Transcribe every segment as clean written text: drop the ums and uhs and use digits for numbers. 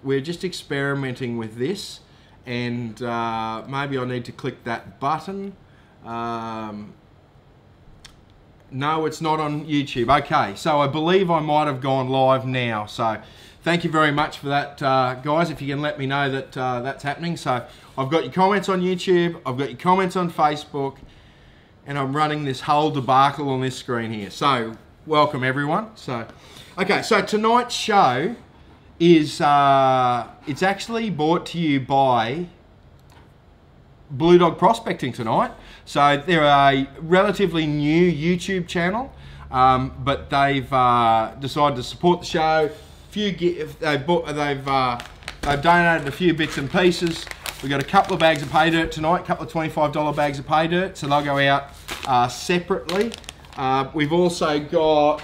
we're just experimenting with this, and maybe I need to click that button. No, it's not on YouTube. Okay, so I believe I might have gone live now. So thank you very much for that, guys, if you can let me know that that's happening. So I've got your comments on YouTube, I've got your comments on Facebook, and I'm running this whole debacle on this screen here. So welcome everyone. So, okay, so tonight's show is, it's actually brought to you by Blue Dog Prospecting tonight. So they're a relatively new YouTube channel, but they've decided to support the show. They've donated a few bits and pieces. We've got a couple of bags of pay dirt tonight, a couple of $25 bags of pay dirt, so they'll go out separately. We've also got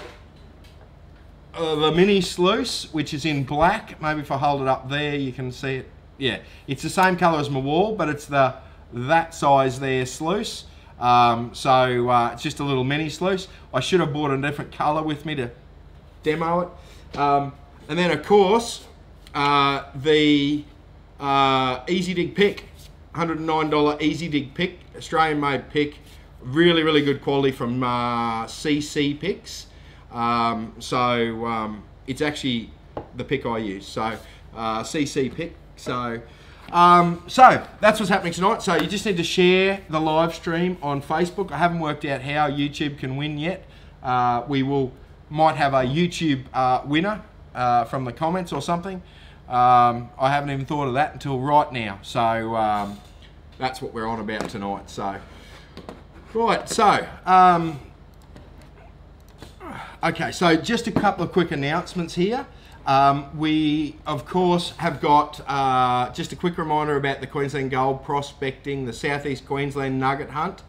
the mini Sliuce, which is in black. Maybe if I hold it up there, you can see it. Yeah, it's the same colour as my wall, but it's that size there Sliuce. It's just a little mini Sliuce. I should have bought a different colour with me to demo it. And then of course, the Easy Dig pick, $109 Easy Dig pick, Australian made pick, really, really good quality from CC Picks. It's actually the pick I use, so CC pick. So that's what's happening tonight. So you just need to share the live stream on Facebook. I haven't worked out how YouTube can win yet. We might have a YouTube winner from the comments or something. I haven't even thought of that until right now. So that's what we're on about tonight. So right, so okay, so just a couple of quick announcements here. We, of course, have got just a quick reminder about the Queensland Gold Prospecting, the Southeast Queensland Nugget Hunt.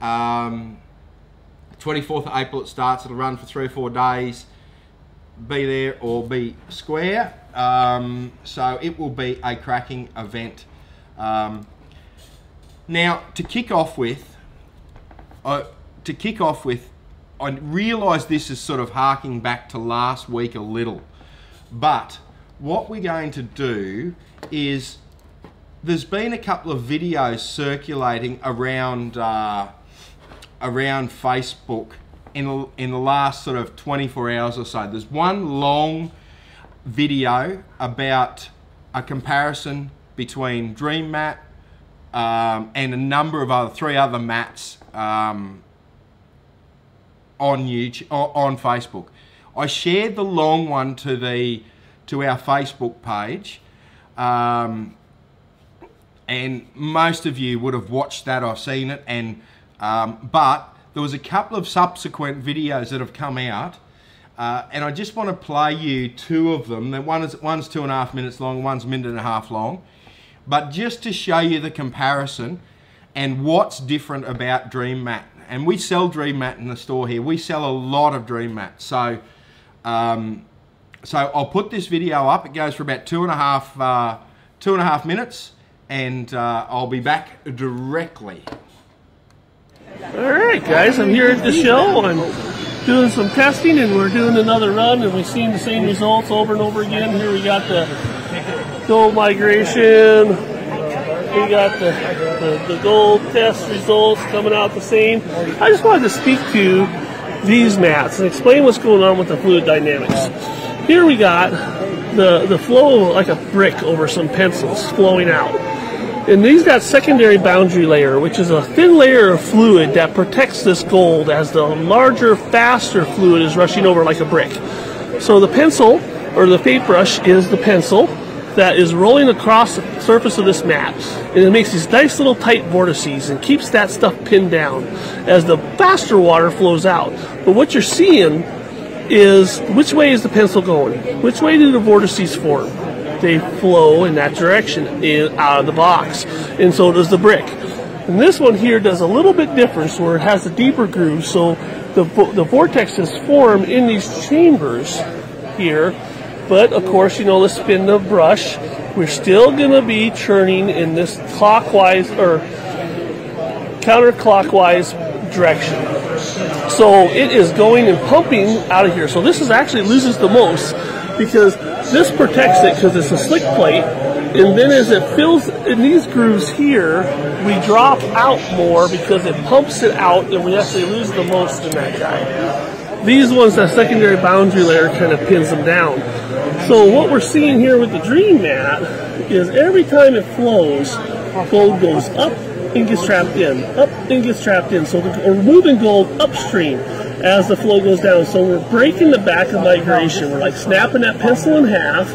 24th of April it starts. It'll run for 3 or 4 days. Be there or be square. So it will be a cracking event. Now, to kick off with, I realise this is sort of harking back to last week a little. But what we're going to do is, there's been a couple of videos circulating around Facebook in the last sort of 24 hours or so. There's one long video about a comparison between Dream Mat and a number of 3 other mats on YouTube, on Facebook. I shared the long one to our Facebook page, and most of you would have watched that. I've seen it, and but there was a couple of subsequent videos that have come out, and I just want to play you 2 of them. One's 2.5 minutes long, one's 1.5 minutes long, but just to show you the comparison and what's different about Dream Mat. And we sell Dream Mat in the store here. We sell a lot of Dream Mat. So I'll put this video up. It goes for about 2.5 minutes, and I'll be back directly. All right, guys, I'm here at the show. I'm doing some testing, and we're doing another run, and we've seen the same results over and over again. Here we got the gold migration. We got the gold test results coming out the same. I just wanted to speak to these mats and explain what's going on with the fluid dynamics. Here we got the flow like a brick over some pencils flowing out. And these got secondary boundary layer, which is a thin layer of fluid that protects this gold as the larger, faster fluid is rushing over like a brick. So the pencil, or the paintbrush, is the pencil that is rolling across the surface of this mat. And it makes these nice little tight vortices and keeps that stuff pinned down as the faster water flows out. But what you're seeing is, which way is the pencil going? Which way do the vortices form? They flow in that direction out of the box, and so does the brick. And this one here does a little bit different, where it has a deeper groove, so the vortexes form in these chambers here. But of course, you know, let's spin the brush. We're still going to be churning in this clockwise or counterclockwise direction. So it is going and pumping out of here. So this is actually loses the most, because This protects it because it's a slick plate, and then as it fills in these grooves here, we drop out more because it pumps it out, and we actually lose the most in that guy. These ones, that secondary boundary layer kind of pins them down. So what we're seeing here with the Dream Mat is every time it flows, gold goes up and gets trapped in, up and gets trapped in. So we're moving gold upstream as the flow goes down. So we're breaking the back of migration. We're like snapping that pencil in half,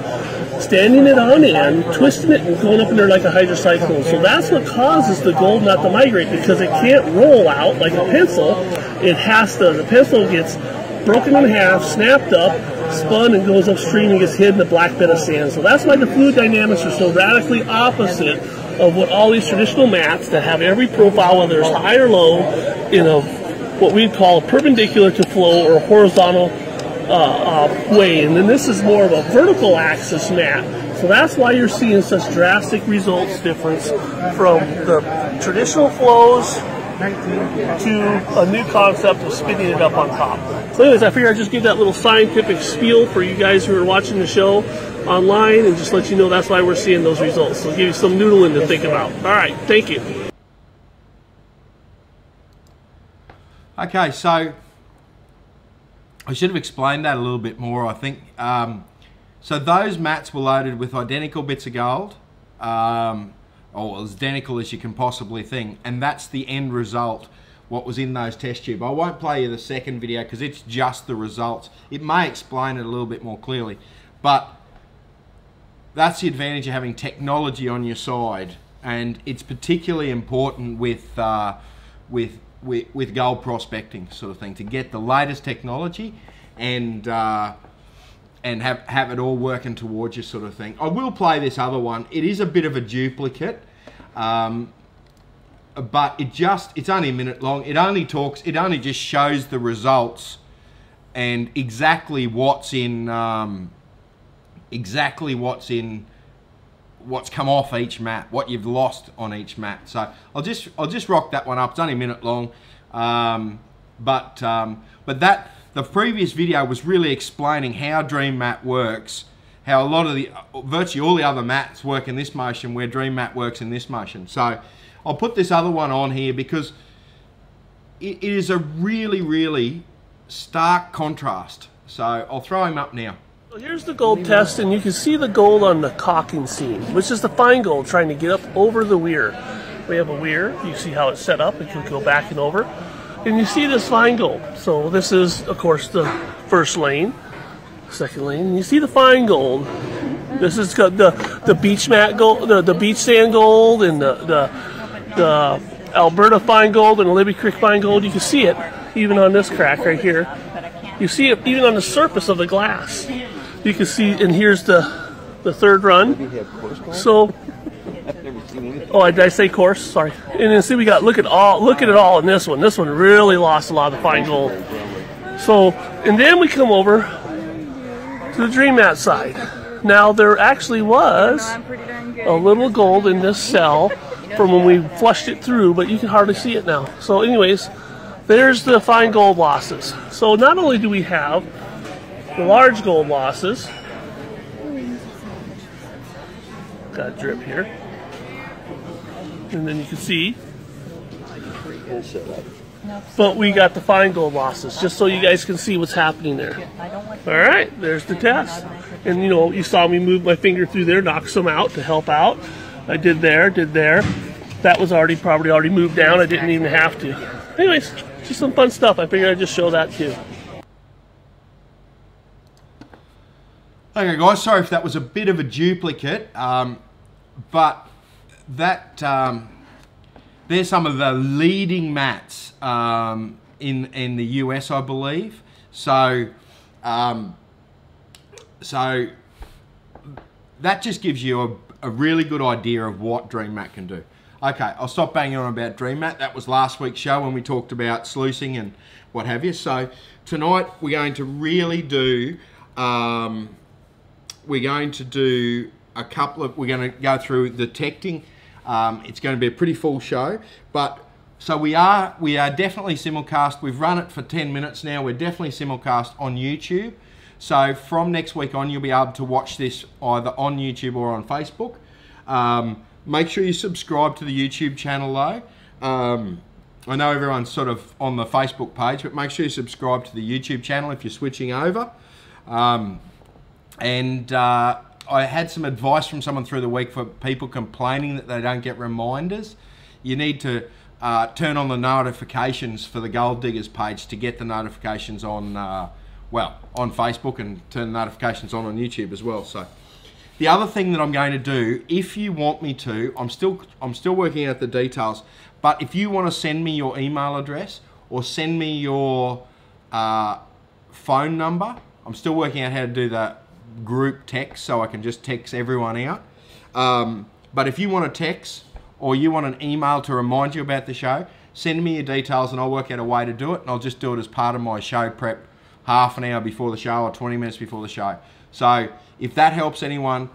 standing it on end, twisting it, and going up in there like a hydrocyclone. So that's what causes the gold not to migrate, because it can't roll out like a pencil. It has to, the pencil gets broken in half, snapped up, spun, and goes upstream and gets hid in the black bed of sand. So that's why the fluid dynamics are so radically opposite of what all these traditional mats that have every profile, whether it's high or low, in a what we'd call a perpendicular to flow or a horizontal way. And then this is more of a vertical axis mat. So that's why you're seeing such drastic results difference from the traditional flows to a new concept of spinning it up on top. So anyways, I figured I'd just give that little scientific spiel for you guys who are watching the show online, and just let you know that's why we're seeing those results. So give you some noodling to think about. All right, thank you. Okay, so I should have explained that a little bit more, I think. So those mats were loaded with identical bits of gold, or as identical as you can possibly think, and that's the end result, what was in those test tubes. I won't play you the second video because it's just the results. It may explain it a little bit more clearly, but that's the advantage of having technology on your side, and it's particularly important with gold prospecting sort of thing, to get the latest technology and have it all working towards you sort of thing. I will play this other one. It is a bit of a duplicate, but it's only a minute long. It only just shows the results and exactly what's come off each mat, what you've lost on each mat. So I'll just rock that one up. It's only a minute long, but the previous video was really explaining how Dream Mat works, how a lot of virtually all the other mats work in this motion, where Dream Mat works in this motion. So I'll put this other one on here because it is a really, really stark contrast. So I'll throw him up now. So here's the gold test, and you can see the gold on the caulking seam, which is the fine gold trying to get up over the weir. We have a weir. You see how it's set up. It can go back and over. And you see this fine gold. So this is, of course, the first lane, second lane. And you see the fine gold. This is the beach mat gold, the beach sand gold, and the Alberta fine gold and the Libby Creek fine gold. You can see it even on this crack right here. You see it even on the surface of the glass. You can see, and here's the third run. So, oh, did I say coarse? Sorry. And then see, we got look at it all in this one. This one really lost a lot of the fine gold. So, and then we come over to the Dream Mat side. Now there actually was a little gold in this cell from when we flushed it through, but you can hardly see it now. So, anyways, there's the fine gold losses. So not only do we have the large gold losses, got a drip here, and then you can see, but we got the fine gold losses, just so you guys can see what's happening there. All right, there's the test. And you saw me move my finger through there, knock some out to help out. I did there. That was probably already moved down. I didn't even have to. Anyways, just some fun stuff. I figured I'd just show that too. Okay guys, sorry if that was a bit of a duplicate, but that they're some of the leading mats in the US, I believe. So that just gives you a really good idea of what Dream Mat can do. Okay, I'll stop banging on about Dream Mat. That was last week's show when we talked about sluicing and what have you. So tonight we're going to really do, we're going to go through detecting. It's going to be a pretty full show, but so we are definitely simulcast. We've run it for 10 minutes now. We're definitely simulcast on YouTube. So from next week on, you'll be able to watch this either on YouTube or on Facebook. Make sure you subscribe to the YouTube channel though. I know everyone's sort of on the Facebook page, but make sure you subscribe to the YouTube channel if you're switching over. I had some advice from someone through the week for people complaining that they don't get reminders. You need to turn on the notifications for the Gold Diggers page to get the notifications on, on Facebook, and turn the notifications on YouTube as well. So the other thing that I'm going to do, if you want me to, I'm still working out the details, but if you want to send me your email address or send me your phone number, I'm still working out how to do the group text so I can just text everyone out. But if you want a text or you want an email to remind you about the show, send me your details and I'll work out a way to do it, and I'll just do it as part of my show prep, half an hour before the show or 20 minutes before the show. So if that helps anyone,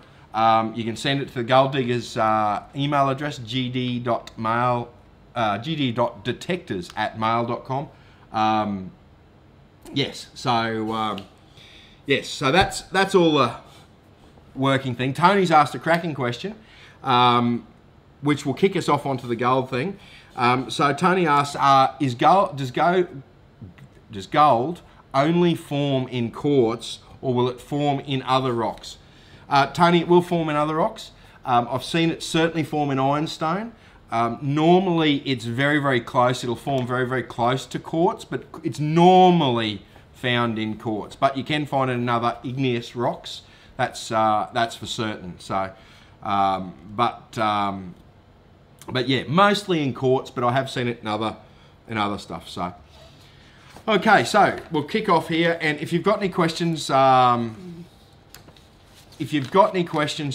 you can send it to the Gold Diggers email address, gd.detectors@mail.com. Yes, so yes, so that's all the working thing. Tony's asked a cracking question, which will kick us off onto the gold thing. So Tony asks, does gold only form in quartz, or will it form in other rocks? Tony, it will form in other rocks. I've seen it certainly form in ironstone. Normally it's very, very close. It'll form very, very close to quartz, but it's normally found in quartz. But you can find it in other igneous rocks. That's for certain. So, but yeah, mostly in quartz. But I have seen it in other stuff. So, okay, so we'll kick off here. And if you've got any questions,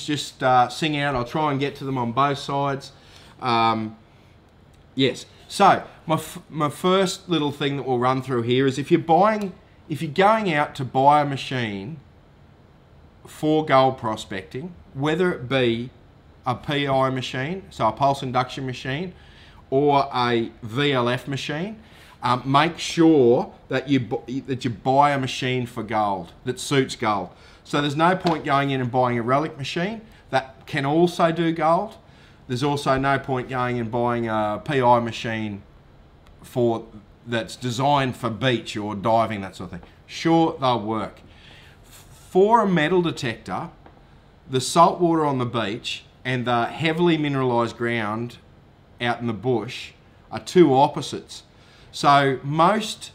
just sing out. I'll try and get to them on both sides. Yes. So my first little thing that we'll run through here is if you're going out to buy a machine for gold prospecting, whether it be a PI machine, so a pulse induction machine, or a VLF machine, make sure that you buy a machine for gold that suits gold. So there's no point going in and buying a relic machine that can also do gold. There's also no point going and buying a PI machine that's designed for beach or diving, that sort of thing. Sure, they'll work. For a metal detector, the salt water on the beach and the heavily mineralised ground out in the bush are two opposites. So most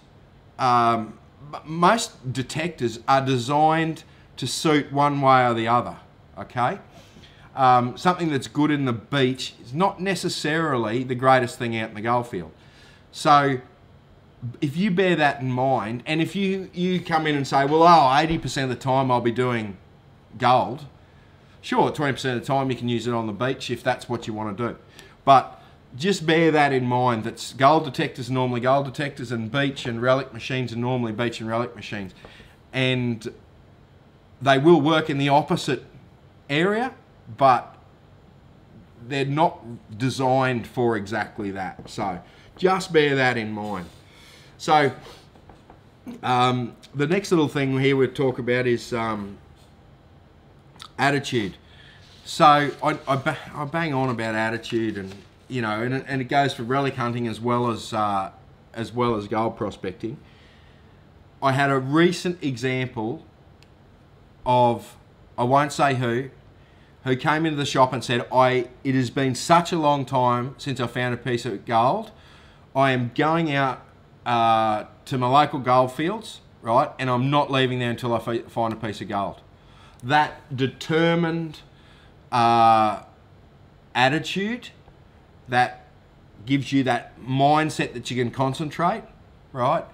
detectors are designed to suit one way or the other, okay? Something that's good in the beach is not necessarily the greatest thing out in the gold field. So if you bear that in mind, and if you come in and say, well, 80% of the time I'll be doing gold, sure, 20% of the time you can use it on the beach if that's what you want to do. But just bear that in mind, that gold detectors are normally gold detectors, and beach and relic machines are normally beach and relic machines. And they will work in the opposite area, but they're not designed for exactly that. So just bear that in mind. So the next little thing here we'll talk about is attitude. So I bang on about attitude, and you know, and it goes for relic hunting as well as gold prospecting. I had a recent example of, I won't say who came into the shop and said, it has been such a long time since I found a piece of gold. I am going out to my local gold fields, right, and I'm not leaving there until I find a piece of gold. That determined attitude, that gives you that mindset that you can concentrate, right?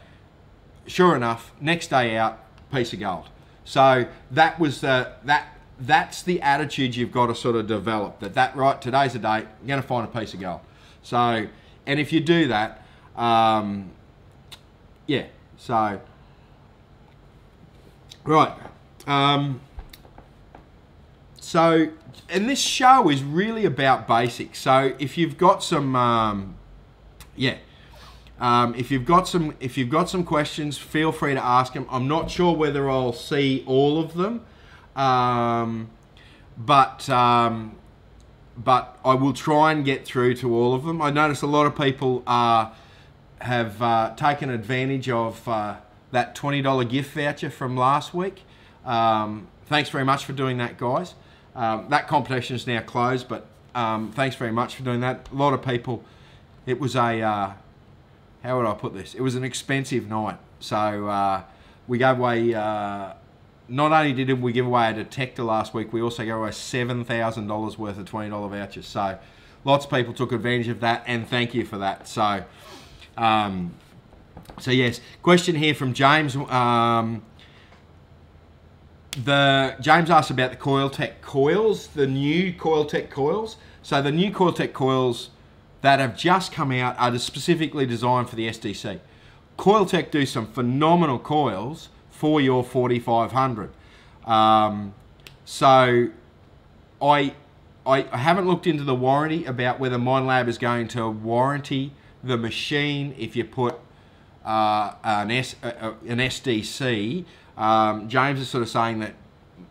Sure enough, next day out, piece of gold. So that was that's the attitude you've got to sort of develop. Right, today's the day, you're going to find a piece of gold. So, and if you do that, yeah. So, right. So, and this show is really about basics. So if you've got some, If you've got some questions, feel free to ask them. I'm not sure whether I'll see all of them, but I will try and get through to all of them. I notice a lot of people have taken advantage of that $20 gift voucher from last week. Thanks very much for doing that, guys. That competition is now closed, but thanks very much for doing that. A lot of people, it was a, how would I put this? It was an expensive night. So we gave away, not only did we give away a Detector last week, we also gave away $7,000 worth of $20 vouchers. So lots of people took advantage of that, and thank you for that. So, so yes, question here from James. James asked about the Coiltech coils, the new Coiltech coils. So the new Coiltech coils that have just come out are specifically designed for the SDC. Coiltech do some phenomenal coils for your 4500. So I haven't looked into the warranty about whether Minelab is going to warranty the machine if you put an SDC. James is sort of saying that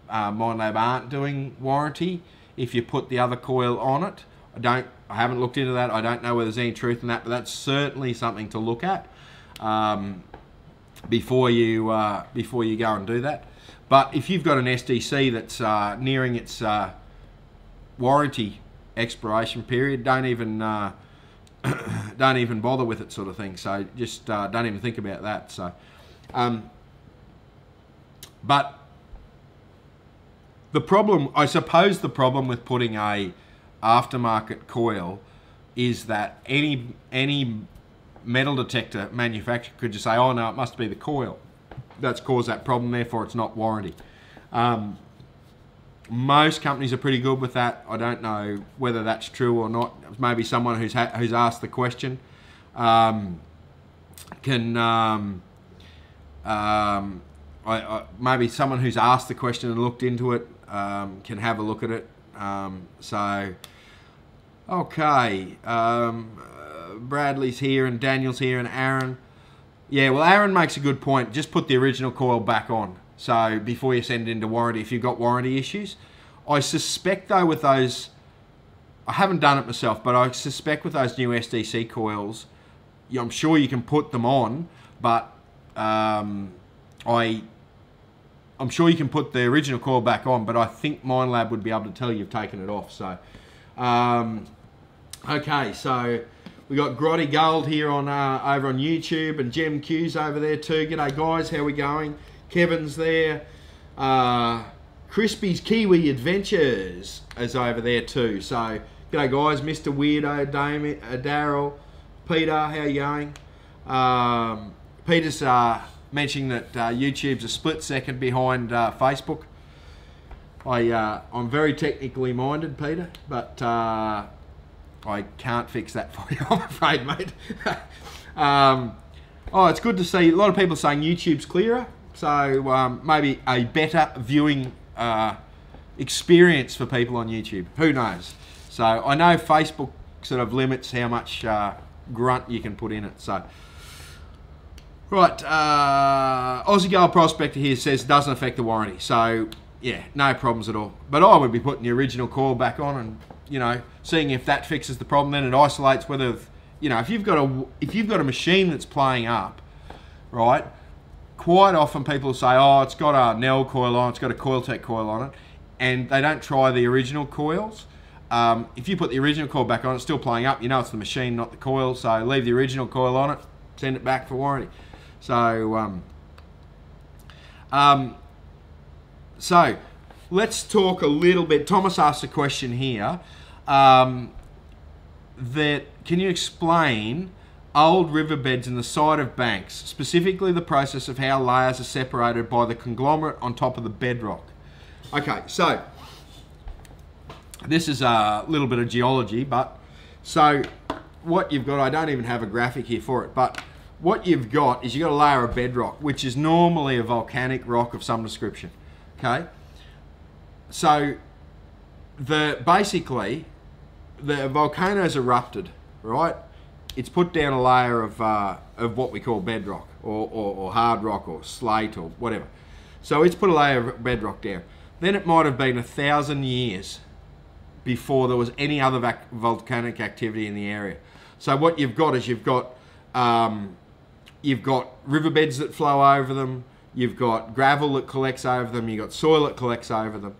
Minelab aren't doing warranty if you put the other coil on it. I haven't looked into that. I don't know whether there's any truth in that, but that's certainly something to look at before you go and do that. But if you've got an SDC that's nearing its warranty expiration period, don't even bother with it, sort of thing. So just don't even think about that. So, but the problem, I suppose, the problem with putting a aftermarket coil is that any metal detector manufacturer could just say, oh no, it must be the coil that's caused that problem, therefore it's not warranty. Most companies are pretty good with that. I don't know whether that's true or not. Maybe someone who's asked the question maybe someone who's asked the question and looked into it can have a look at it. So, okay, Bradley's here and Daniel's here and Aaron. Yeah, well, Aaron makes a good point. Just put the original coil back on. So before you send it into warranty, if you've got warranty issues. I suspect though with those, I haven't done it myself, but I suspect with those new SDC coils, I'm sure you can put them on, but I'm sure you can put the original coil back on, but I think Minelab would be able to tell you've taken it off. So, okay, so we got Grotty Gold here on over on YouTube, and Gem Q's over there too. G'day guys, how we going? Kevin's there. Crispy's Kiwi Adventures is over there too. So, g'day guys, Mr. Weirdo, Daryl, Peter, how you going? Peter's mentioning that YouTube's a split second behind Facebook. I'm very technically minded, Peter, but I can't fix that for you, I'm afraid, mate. Oh, it's good to see a lot of people saying YouTube's clearer, so maybe a better viewing experience for people on YouTube. Who knows? So I know Facebook sort of limits how much grunt you can put in it. So. Right, Aussie Gold Prospector here says it doesn't affect the warranty. So, yeah, no problems at all. But I would be putting the original coil back on and, you know, seeing if that fixes the problem. Then it isolates whether, you know, if you've got a machine that's playing up, right, quite often people say, oh, it's got a Nell coil on, it's got a Coiltech coil on it, and they don't try the original coils. If you put the original coil back on, it's still playing up, you know it's the machine, not the coil, so leave the original coil on it, send it back for warranty. So, so let's talk a little bit. Thomas asked a question here that can you explain old riverbeds in the side of banks, specifically the process of how layers are separated by the conglomerate on top of the bedrock? Okay, so this is a little bit of geology, but so what you've got, I don't even have a graphic here for it, but what you've got is you've got a layer of bedrock, which is normally a volcanic rock of some description, okay? So basically, the volcano's erupted, right? it's put down a layer of what we call bedrock or hard rock or slate or whatever. So it's put a layer of bedrock down. Then it might have been 1,000 years before there was any other volcanic activity in the area. So what you've got is you've got riverbeds that flow over them, you've got gravel that collects over them, you've got soil that collects over them.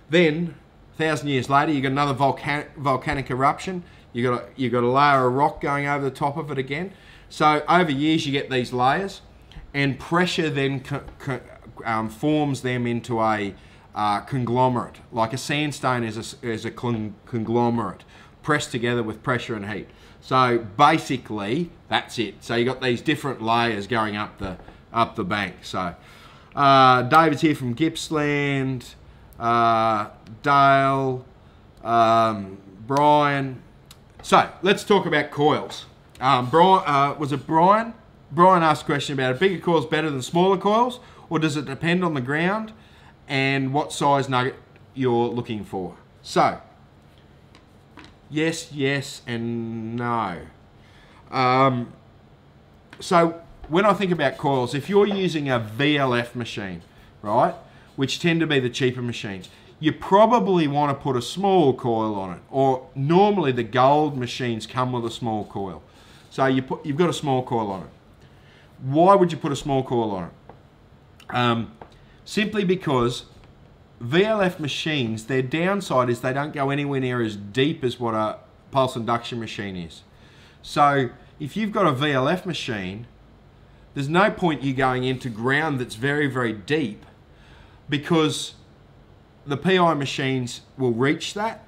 Then 1,000 years later, you've got another volcanic eruption. You've got a layer of rock going over the top of it again. So over years you get these layers, and pressure then forms them into a conglomerate. Like a sandstone is a conglomerate pressed together with pressure and heat. So basically that's it. So you got these different layers going up the bank. So David's here from Gippsland, Dale, Brian. So let's talk about coils. Was it Brian? Brian asked a question about, are bigger coils better than smaller coils, or does it depend on the ground and what size nugget you're looking for? So, yes, and no. So when I think about coils, if you're using a VLF machine, right, which tend to be the cheaper machines, you probably want to put a small coil on it, or normally the gold machines come with a small coil. So you've got a small coil on it. Why would you put a small coil on it? Simply because VLF machines, their downside is they don't go anywhere near as deep as what a pulse induction machine is. So if you've got a VLF machine, there's no point you going into ground that's very, very deep, because the PI machines will reach that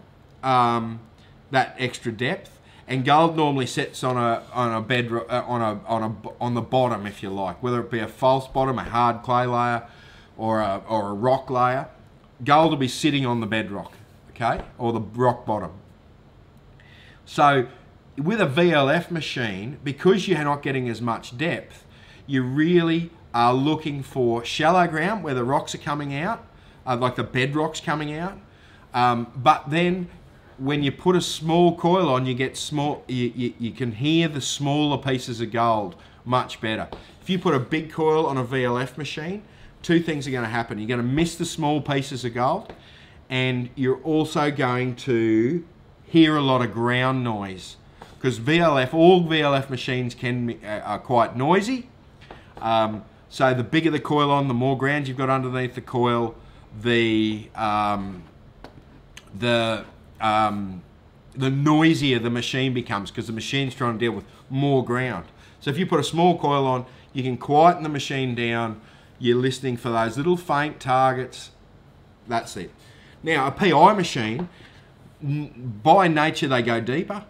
extra depth, and gold normally sits on a bed on the bottom, if you like, whether it be a false bottom, a hard clay layer, or a rock layer. Gold will be sitting on the bedrock, okay, or the rock bottom. So with a VLF machine, because you're not getting as much depth, you really are looking for shallow ground where the rocks are coming out, like the bedrock's coming out. But then when you put a small coil on, you get small. You can hear the smaller pieces of gold much better. If you put a big coil on a VLF machine, two things are going to happen. You're going to miss the small pieces of gold, and you're also going to hear a lot of ground noise, because all VLF machines are quite noisy. So the bigger the coil on, the more ground you've got underneath the coil, the noisier the machine becomes, because the machine's trying to deal with more ground. So if you put a small coil on, you can quieten the machine down. You're listening for those little faint targets. That's it. Now a PI machine, by nature they go deeper.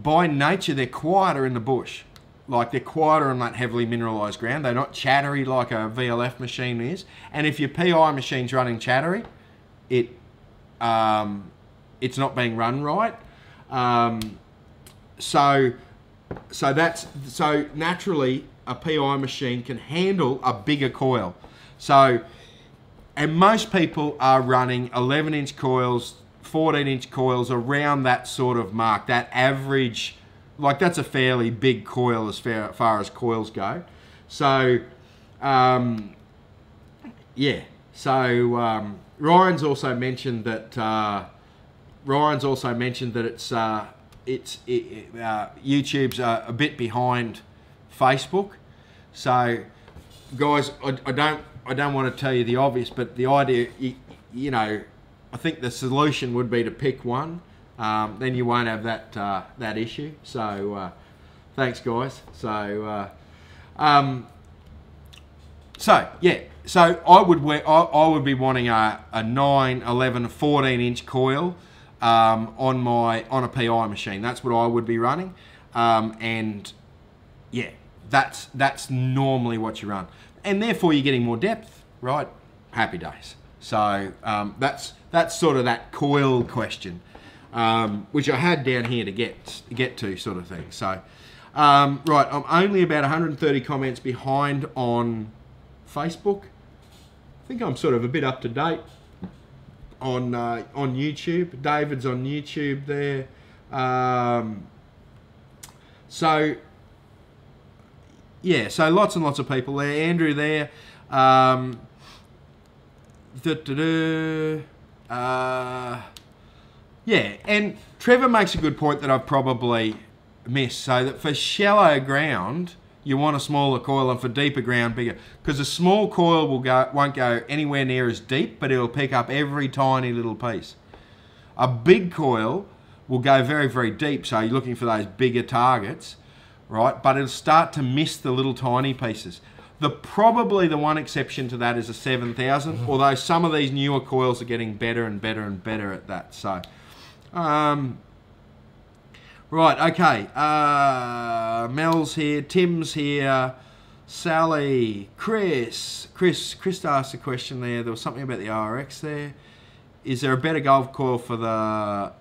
By nature they're quieter in the bush. Like they're quieter on that heavily mineralised ground. They're not chattery like a VLF machine is. And if your PI machine's running chattery, it's not being run right. So naturally a PI machine can handle a bigger coil. So, and most people are running 11-inch coils, 14-inch coils, around that sort of mark, that average. Like that's a fairly big coil as far as coils go. So, yeah. So Ryan's also mentioned that YouTube's a bit behind Facebook. So, guys, I don't want to tell you the obvious, but the idea, you know, I think the solution would be to pick one. Then you won't have that issue. So thanks, guys. So yeah. So I would be wanting a 9, 11, 14-inch coil on a PI machine. That's what I would be running. And yeah, that's normally what you run, and therefore you're getting more depth, right? Happy days. So that's sort of that coil question. Which I had down here to get to, sort of thing. So, right, I'm only about 130 comments behind on Facebook. I think I'm sort of a bit up to date on YouTube. David's on YouTube there. So, yeah, so lots and lots of people there. Andrew there. Yeah, and Trevor makes a good point that I've probably missed. So that for shallow ground, you want a smaller coil, and for deeper ground, bigger. Because a small coil won't go anywhere near as deep, but it'll pick up every tiny little piece. A big coil will go very, very deep, so you're looking for those bigger targets, right? But it'll start to miss the little tiny pieces. Probably the one exception to that is a 7000, although some of these newer coils are getting better and better and better at that. So, right, okay. Mel's here, Tim's here, Sally, Chris asked a question there. There was something about the RX there. Is there a better golf coil for the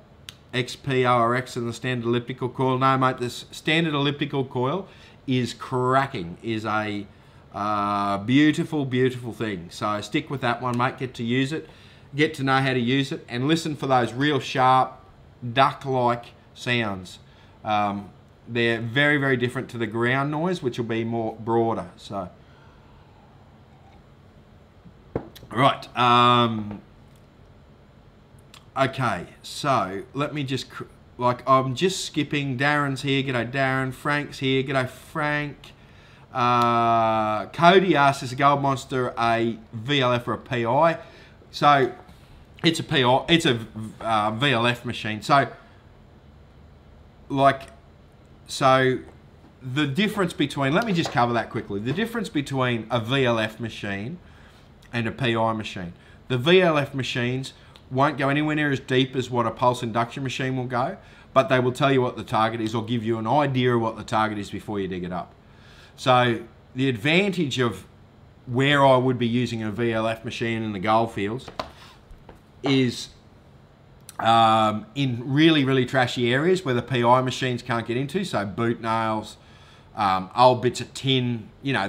XP RX than the standard elliptical coil? No, mate, this standard elliptical coil is cracking, is a beautiful, beautiful thing. So stick with that one, mate. Get to use it, get to know how to use it, and listen for those real sharp, duck-like sounds. They're very, very different to the ground noise, which will be more broader. So, right. Okay, so let me just, I'm just skipping. Darren's here. G'day, Darren. Frank's here. G'day, Frank. Cody asked, is a Gold Monster a VLF or a PI? So it's a PI. It's a VLF machine. So the difference between, let me just cover that quickly. The difference between a VLF machine and a PI machine. The VLF machines won't go anywhere near as deep as what a pulse induction machine will go, but they will tell you what the target is or give you an idea of what the target is before you dig it up. So the advantage of where I would be using a VLF machine in the gold fields is in really, really trashy areas where the PI machines can't get into, so boot nails, old bits of tin, you know,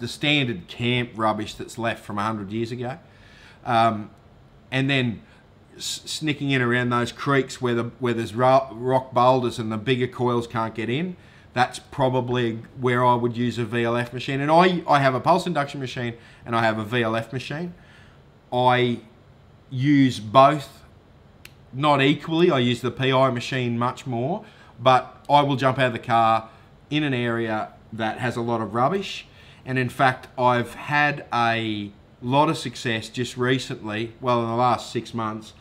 the standard camp rubbish that's left from 100 years ago. And then snicking in around those creeks where there's rock boulders and the bigger coils can't get in. That's probably where I would use a VLF machine. And I have a pulse induction machine and I have a VLF machine. I use both, not equally. I use the PI machine much more, but I will jump out of the car in an area that has a lot of rubbish. And in fact, I've had a lot of success just recently, well, in the last 6 months,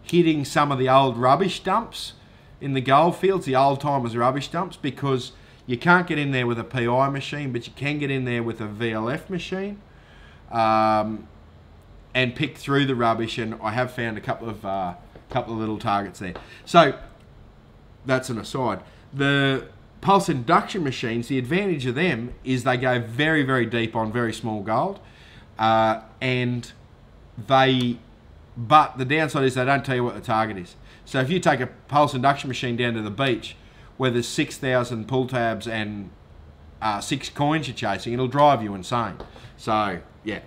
hitting some of the old rubbish dumps in the gold fields, the old timers rubbish dumps, because you can't get in there with a PI machine, but you can get in there with a VLF machine and pick through the rubbish. And I have found a couple of little targets there. So that's an aside. The pulse induction machines, the advantage of them is they go very, very deep on very small gold, but the downside is they don't tell you what the target is. So if you take a pulse induction machine down to the beach where there's 6,000 pull tabs and 6 coins you're chasing, it'll drive you insane. So yeah.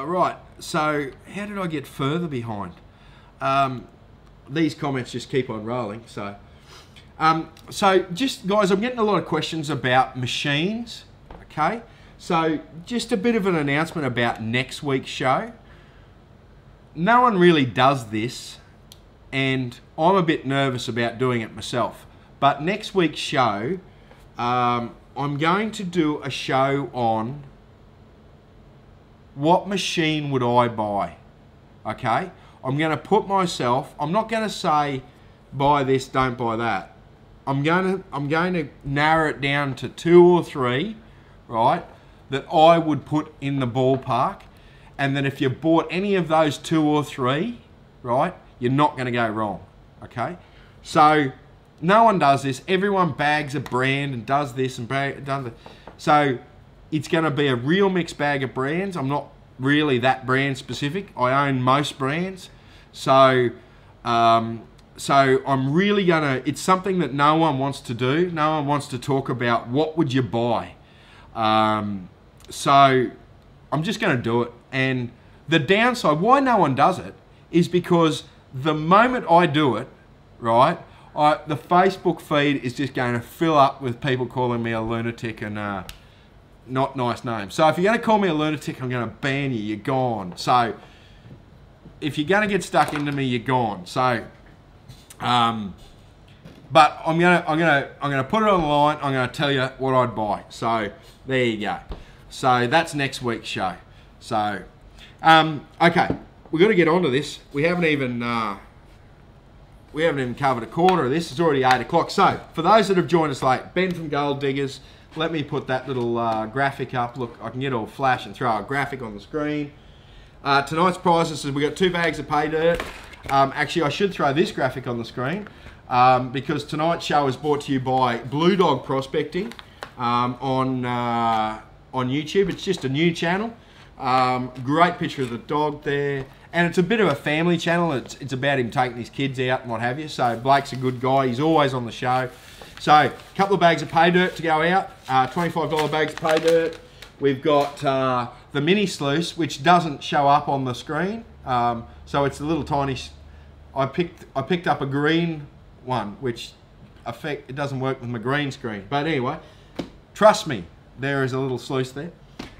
Right, so how did I get further behind? These comments just keep on rolling. So, just guys, I'm getting a lot of questions about machines. Okay, so just a bit of an announcement about next week's show. No one really does this, and I'm a bit nervous about doing it myself. But next week's show, I'm going to do a show on what machine would I buy. Okay. I'm going to put myself, I'm not going to say buy this, don't buy that. I'm going to narrow it down to 2 or 3, right, that I would put in the ballpark, and that if you bought any of those 2 or 3, right, you're not going to go wrong, okay? So no one does this. Everyone bags a brand and does this and does that. So it's going to be a real mixed bag of brands. I'm not really that brand specific. I own most brands, so I'm really gonna, it's something that no one wants to do. No one wants to talk about what would you buy. So I'm just gonna do it. And the downside, why no one does it, is because the moment I do it, right, the Facebook feed is just going to fill up with people calling me a lunatic and not nice names. So if you're going to call me a lunatic, I'm going to ban you. You're gone. So if you're going to get stuck into me, you're gone. So, but I'm gonna put it online. I'm gonna tell you what I'd buy. So there you go. So that's next week's show. So okay, we've got to get onto this. We haven't even covered a quarter of this. It's already 8 o'clock. So for those that have joined us late, Ben from Gold Diggers, let me put that little graphic up. Look, I can get all flash and throw a graphic on the screen. Tonight's prizes is we've got 2 bags of pay dirt. Actually, I should throw this graphic on the screen because tonight's show is brought to you by Blue Dog Prospecting on YouTube. It's just a new channel. Great picture of the dog there. And it's a bit of a family channel. It's about him taking his kids out and what have you. So Blake's a good guy. He's always on the show. So a couple of bags of pay dirt to go out. $25 bags of pay dirt. We've got the mini Sliuce, which doesn't show up on the screen. So it's a little tiny. I picked up a green one, which it doesn't work with my green screen. But anyway, trust me, there is a little Sliuce there.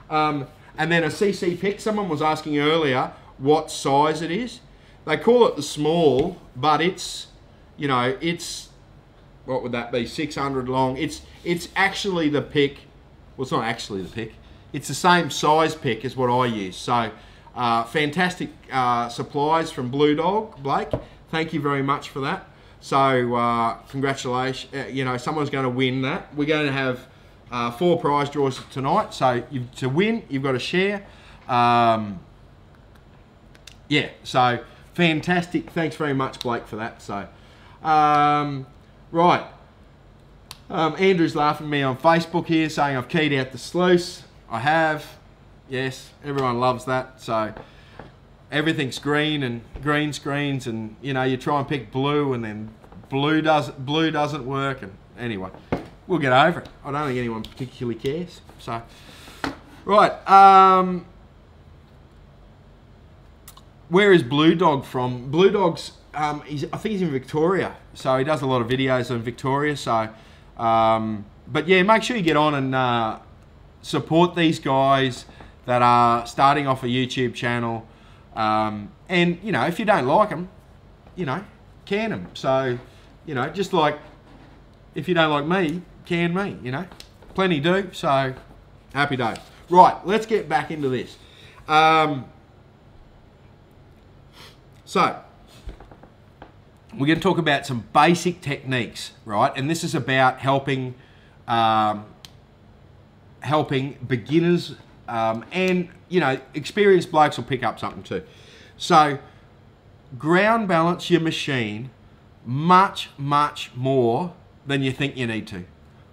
And then a CC pick. Someone was asking earlier what size it is. They call it the small, but it's, you know, it's, what would that be, 600 long. It's actually the pick. Well, it's not actually the pick. It's the same size pick as what I use. So fantastic supplies from Blue Dog, Blake. Thank you very much for that. So congratulations. You know, someone's going to win that. We're going to have 4 prize draws tonight. So to win, you've got to share. Yeah, so fantastic. Thanks very much, Blake, for that. So, right. Andrew's laughing at me on Facebook here, saying I've keyed out the Sliuce. I have. Yes, everyone loves that. So everything's green and green screens, and you know, you try and pick blue, and then blue doesn't work. And anyway, we'll get over it. I don't think anyone particularly cares. So, right. Where is Blue Dog from? Blue Dog's, I think he's in Victoria. So he does a lot of videos in Victoria. So, but yeah, make sure you get on and support these guys that are starting off a YouTube channel. And, you know, if you don't like them, you know, can them. So, you know, just like if you don't like me, can me, you know. Plenty do. So, happy days. Right, let's get back into this. So, we're going to talk about some basic techniques, right? And this is about helping beginners and, you know, experienced blokes will pick up something too. So, ground balance your machine much, much more than you think you need to,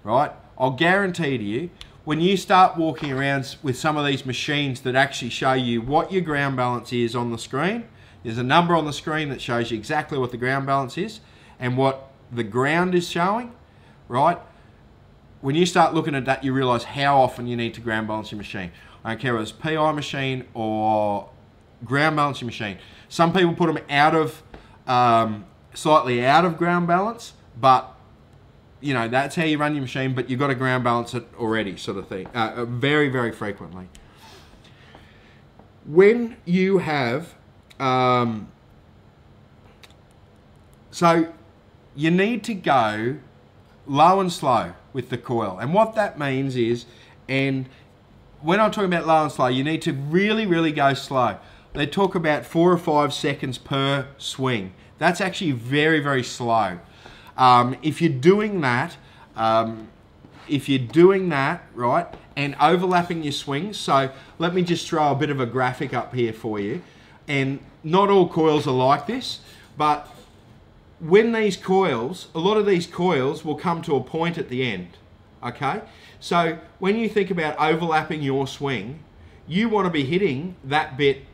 right? I'll guarantee to you, when you start walking around with some of these machines that actually show you what your ground balance is on the screen, there's a number on the screen that shows you exactly what the ground balance is and what the ground is showing, right? When you start looking at that, you realise how often you need to ground balance your machine. I don't care whether it's PI machine or ground balance your machine. Some people put them out of, slightly out of ground balance, but you know, that's how you run your machine, but you've got to ground balance it already, sort of thing, very, very frequently. When you have, so you need to go low and slow with the coil. And what that means is, and when I'm talking about low and slow, you need to really, really go slow. They talk about 4 or 5 seconds per swing. That's actually very, very slow. If you're doing that, right, and overlapping your swings, so let me just throw a bit of a graphic up here for you. And not all coils are like this, but when these coils, a lot of these coils will come to a point at the end, okay? So when you think about overlapping your swing, you want to be hitting that bit,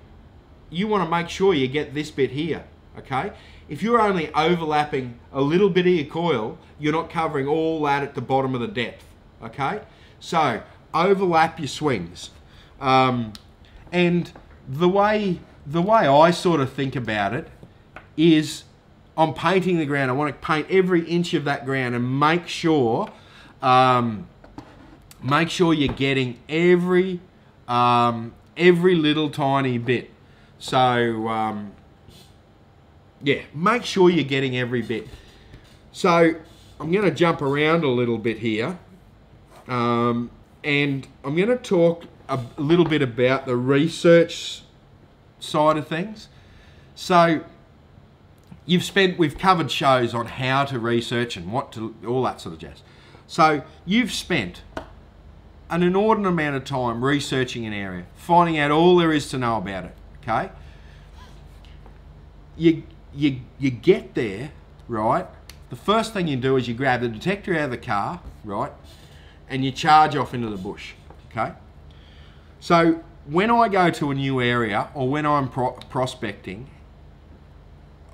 you want to make sure you get this bit here, okay? If you're only overlapping a little bit of your coil, you're not covering all that at the bottom of the depth, okay? So overlap your swings. And the way I sort of think about it is I'm painting the ground. I want to paint every inch of that ground and make sure you're getting every little tiny bit. So yeah, make sure you're getting every bit. So I'm going to jump around a little bit here, and I'm going to talk a little bit about the research side of things. So we've covered shows on how to research and what to, all that sort of jazz. So you've spent an inordinate amount of time researching an area, finding out all there is to know about it, okay? You get there, right? The first thing you do is you grab the detector out of the car, right? And you charge off into the bush, okay? So when I go to a new area or when I'm prospecting,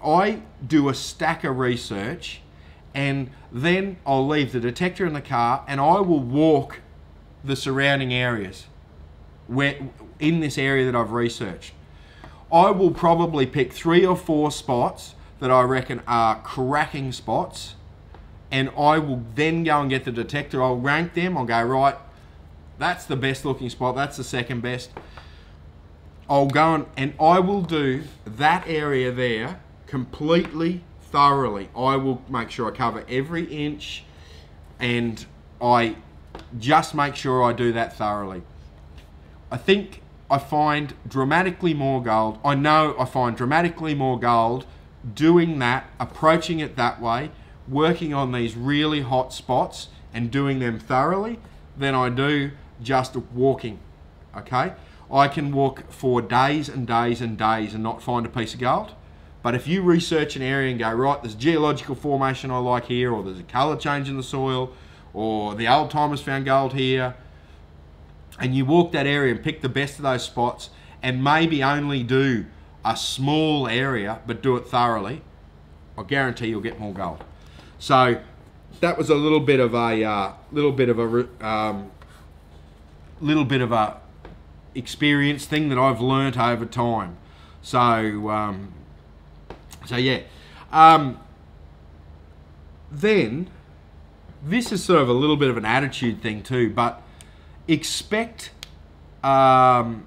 I do a stack of research, and then I'll leave the detector in the car and I will walk the surrounding areas in this area that I've researched. I will probably pick 3 or 4 spots that I reckon are cracking spots, and I will then go and get the detector. I'll rank them. I'll go, right, that's the best looking spot, that's the second best. I'll go and I will do that area there completely thoroughly. I will make sure I cover every inch, and I just make sure I do that thoroughly. I think I find dramatically more gold. I know I find dramatically more gold doing that, approaching it that way, working on these really hot spots and doing them thoroughly, than I do just walking, okay? I can walk for days and days and days and not find a piece of gold. But if you research an area and go, right, there's geological formation I like here, or there's a colour change in the soil, or the old timers found gold here, and you walk that area and pick the best of those spots and maybe only do a small area but do it thoroughly, I guarantee you'll get more gold. So that was a little bit of a experience thing that I've learnt over time. So yeah. Then this is sort of a little bit of an attitude thing too, but expect when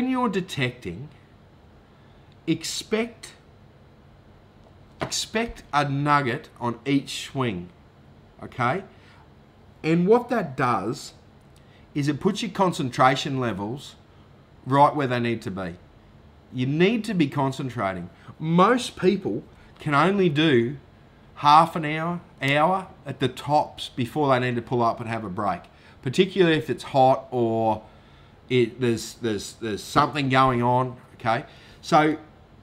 you're detecting, expect a nugget on each swing, okay? And what that does is it puts your concentration levels right where they need to be. You need to be concentrating. Most people can only do half an hour at the tops before they need to pull up and have a break, particularly if it's hot or there's something going on, okay? So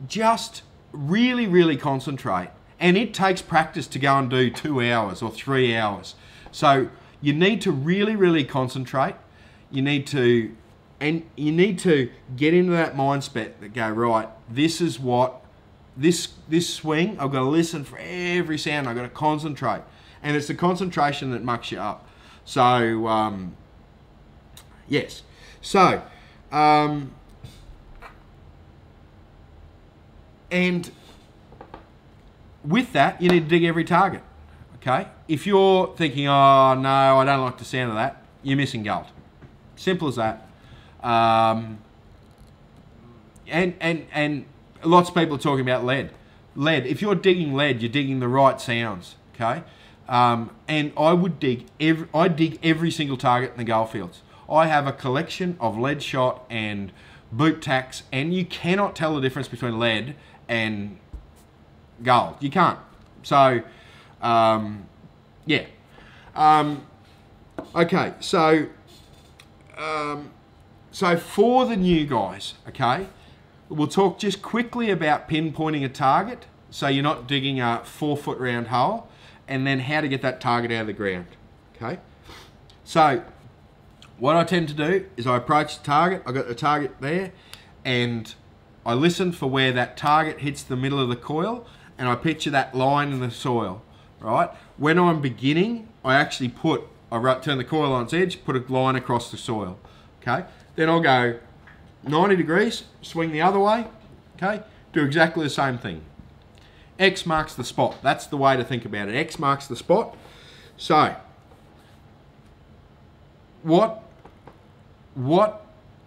just really concentrate, and it takes practice to go and do 2 hours or 3 hours. So you need to really concentrate. You need to get into that mindset that go, right, this is what this swing, I've got to listen for every sound, I've got to concentrate, and it's the concentration that mucks you up. So yes, so and with that you need to dig every target, okay? If you're thinking, oh no, I don't like the sound of that, you're missing gold. Simple as that. And lots of people are talking about lead. If you're digging lead, you're digging the right sounds, okay? And I dig every single target in the goldfields. I have a collection of lead shot and boot tacks, and you cannot tell the difference between lead and gold. You can't. So, yeah. Okay, so for the new guys, okay, we'll talk just quickly about pinpointing a target, so you're not digging a 4-foot round hole, and then how to get that target out of the ground, okay? So what I tend to do is I approach the target, I got the target there, and I listen for where that target hits the middle of the coil, and I picture that line in the soil, right? When I'm beginning, I actually turn the coil on its edge, put a line across the soil, okay? Then I'll go 90 degrees, swing the other way, okay? Do exactly the same thing. X marks the spot. That's the way to think about it. X marks the spot. So, what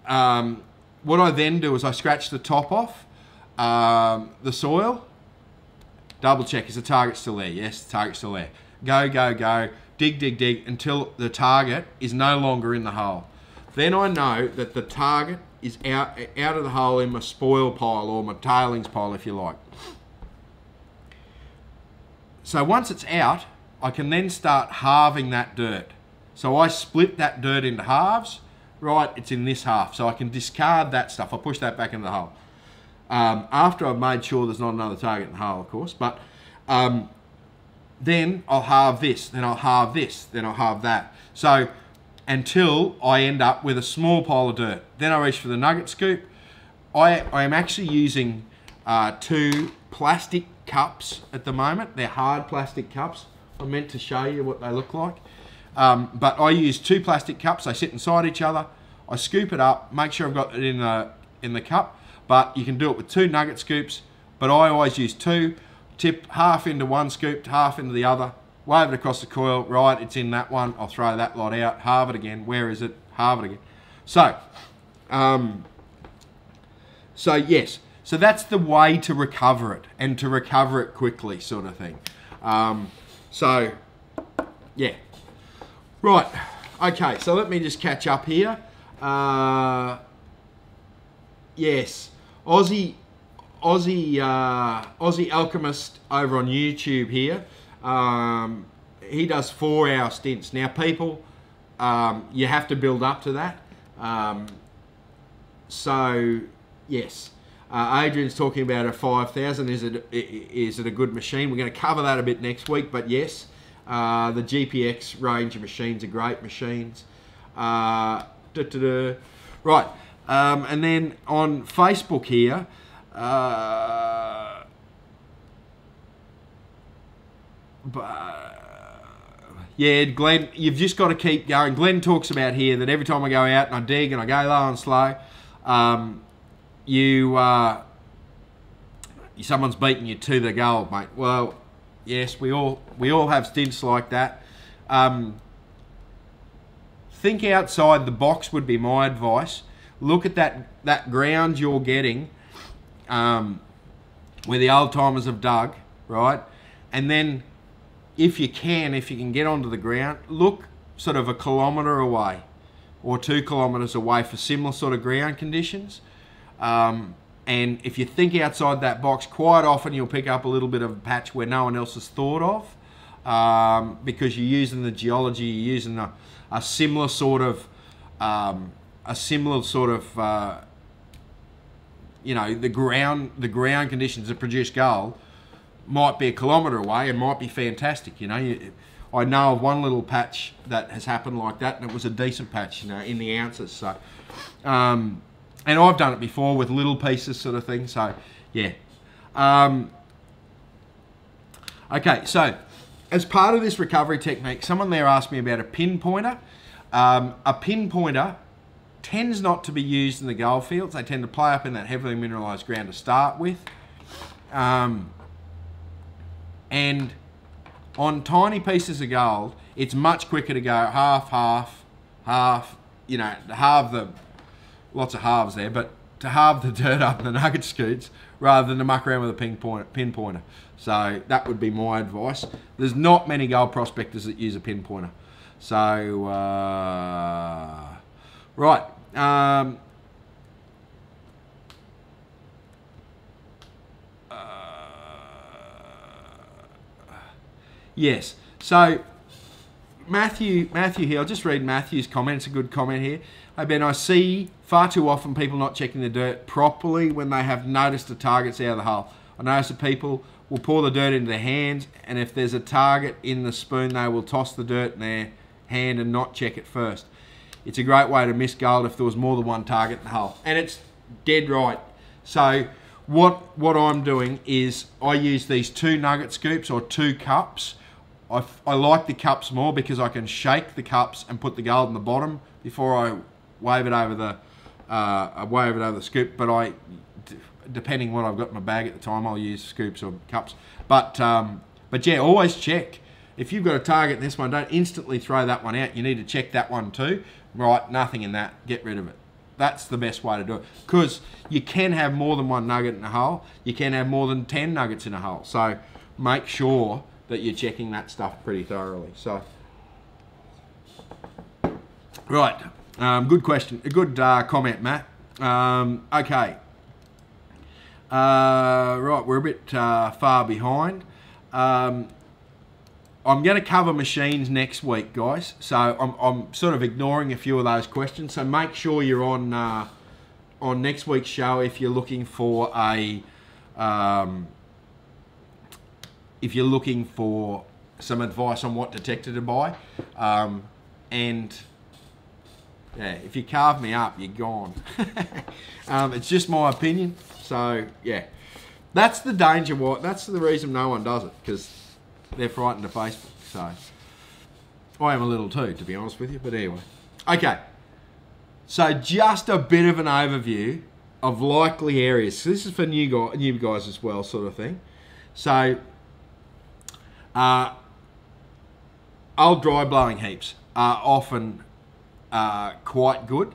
I then do is I scratch the top off the soil. Double check, is the target still there? Yes, the target's still there. Go, go, go. Dig, dig, dig until the target is no longer in the hole. Then I know that the target is out of the hole in my spoil pile or my tailings pile, if you like. So once it's out, I can then start halving that dirt. So I split that dirt into halves. Right, it's in this half. So I can discard that stuff. I push that back into the hole. After I've made sure there's not another target in the hole, of course. But then I'll halve this, then I'll halve this, then I'll halve that. So until I end up with a small pile of dirt. Then I reach for the nugget scoop. I am actually using 2 plastic cups at the moment. They're hard plastic cups. I meant to show you what they look like. But I use 2 plastic cups. They sit inside each other. I scoop it up, make sure I've got it in the cup. But you can do it with 2 nugget scoops. But I always use 2. Tip half into one scoop, half into the other. Wave it across the coil. Right, it's in that one. I'll throw that lot out. Halve it again. Where is it? Halve it again. So, yes. So that's the way to recover it, and to recover it quickly, sort of thing. So, yeah. Right. Okay, so let me just catch up here. Yes. Aussie Alchemist over on YouTube here. He does 4-hour stints. Now, people, you have to build up to that. So, yes. Adrian's talking about a 5,000. Is it a good machine? We're going to cover that a bit next week, but yes, the GPX range of machines are great machines. Right, and then on Facebook here, yeah, Glenn, you've just got to keep going. Glenn talks about here that every time I go out and I dig and I go low and slow, someone's beating you to the goal, mate. Well, yes, we all have stints like that. Think outside the box would be my advice. Look at that ground you're getting, where the old timers have dug, right? And then if you can get onto the ground, look sort of 1 kilometre away or 2 kilometres away for similar sort of ground conditions. And if you think outside that box, quite often you'll pick up a little bit of a patch where no one else has thought of, because you're using the geology, you're using a similar sort of, you know, the ground conditions that produce gold might be 1 kilometre away and might be fantastic. You know, I know of one little patch that has happened like that, and it was a decent patch, you know, in the ounces. So, and I've done it before with little pieces, sort of thing. So, yeah. Okay, so as part of this recovery technique, someone there asked me about a pinpointer. A pinpointer tends not to be used in the gold fields. They tend to play up in that heavily mineralised ground to start with. And on tiny pieces of gold, it's much quicker to go half, half, half, you know, to halve the, lots of halves there, but to halve the dirt up in the nugget scoots rather than to muck around with a pinpointer. So that would be my advice. There's not many gold prospectors that use a pinpointer. So, right. Yes, so Matthew here, I'll just read Matthew's comment. It's a good comment here. Hey Ben, I see far too often people not checking the dirt properly when they have noticed the targets out of the hole. I notice that people will pour the dirt into their hands, and if there's a target in the spoon, they will toss the dirt in their hand and not check it first. It's a great way to miss gold if there was more than one target in the hole. And it's dead right. So what I'm doing is I use these 2 nugget scoops or 2 cups. I like the cups more because I can shake the cups and put the gold in the bottom before I wave it over way over the scoop, but depending what I've got in my bag at the time, I'll use scoops or cups. But yeah, always check. If you've got a target in this one, don't instantly throw that one out. You need to check that one too. Right, nothing in that, get rid of it. That's the best way to do it. Because you can have more than one nugget in a hole. You can have more than 10 nuggets in a hole. So make sure that you're checking that stuff pretty thoroughly. So, right, good question, a good comment, Matt. Okay. Right, we're a bit far behind. I'm going to cover machines next week, guys. So I'm sort of ignoring a few of those questions. So make sure you're on next week's show if you're looking for some advice on what detector to buy. And yeah, if you carve me up, you're gone. It's just my opinion. So yeah, that's the danger. That's the reason no one does it, because they're frightened of Facebook. So I am a little too, to be honest with you. But anyway, okay. So just a bit of an overview of likely areas. So this is for new guys as well, sort of thing. So old dry blowing heaps are often quite good,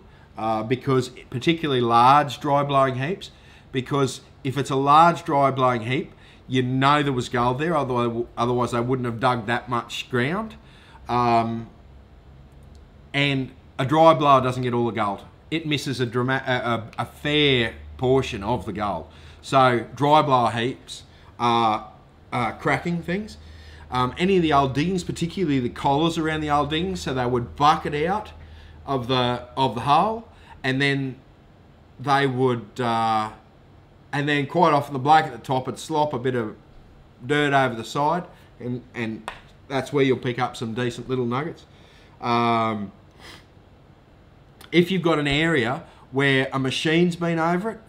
because particularly large dry blowing heaps, because if it's a large dry blowing heap, you know there was gold there, otherwise they wouldn't have dug that much ground. And a dry blower doesn't get all the gold. It misses a fair portion of the gold. So dry blower heaps are cracking things. Any of the old diggings, particularly the collars around the old diggings, so they would bucket out of the hole, and then they would, and then quite often the bloke at the top would slop a bit of dirt over the side, and that's where you'll pick up some decent little nuggets. If you've got an area where a machine's been over it,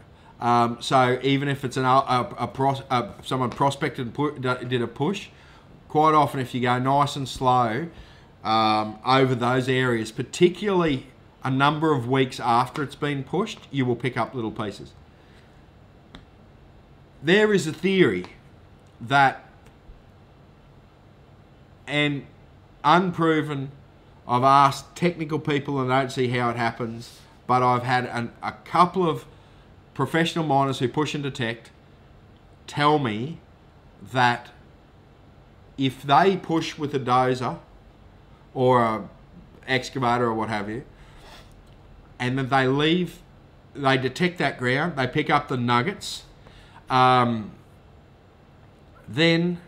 so even if it's someone prospected and did a push, quite often if you go nice and slow over those areas, particularly a number of weeks after it's been pushed, you will pick up little pieces. There is a theory that, and unproven, I've asked technical people and I don't see how it happens, but I've had a couple of professional miners who push and detect tell me that if they push with a dozer or a excavator or what have you, and then they detect that ground, they pick up the nuggets, then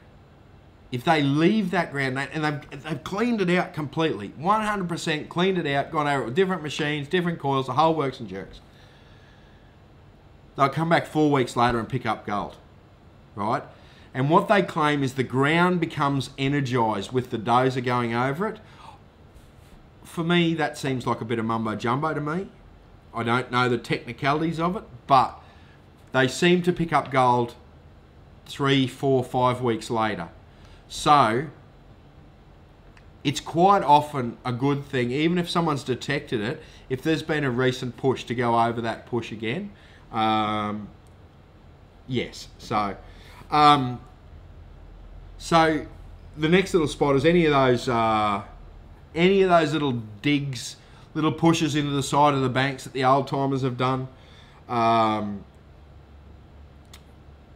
if they leave that ground and they've cleaned it out completely, 100% cleaned it out, gone over it with different machines, different coils, the whole works and jerks, they'll come back 4 weeks later and pick up gold, right? And what they claim is the ground becomes energized with the dozer going over it. For me, that seems like a bit of mumbo jumbo to me. I don't know the technicalities of it, but they seem to pick up gold 3, 4, 5 weeks later. So it's quite often a good thing, even if someone's detected it, if there's been a recent push, to go over that push again. Yes, so so the next little spot is any of those little digs, little pushes into the side of the banks that the old timers have done.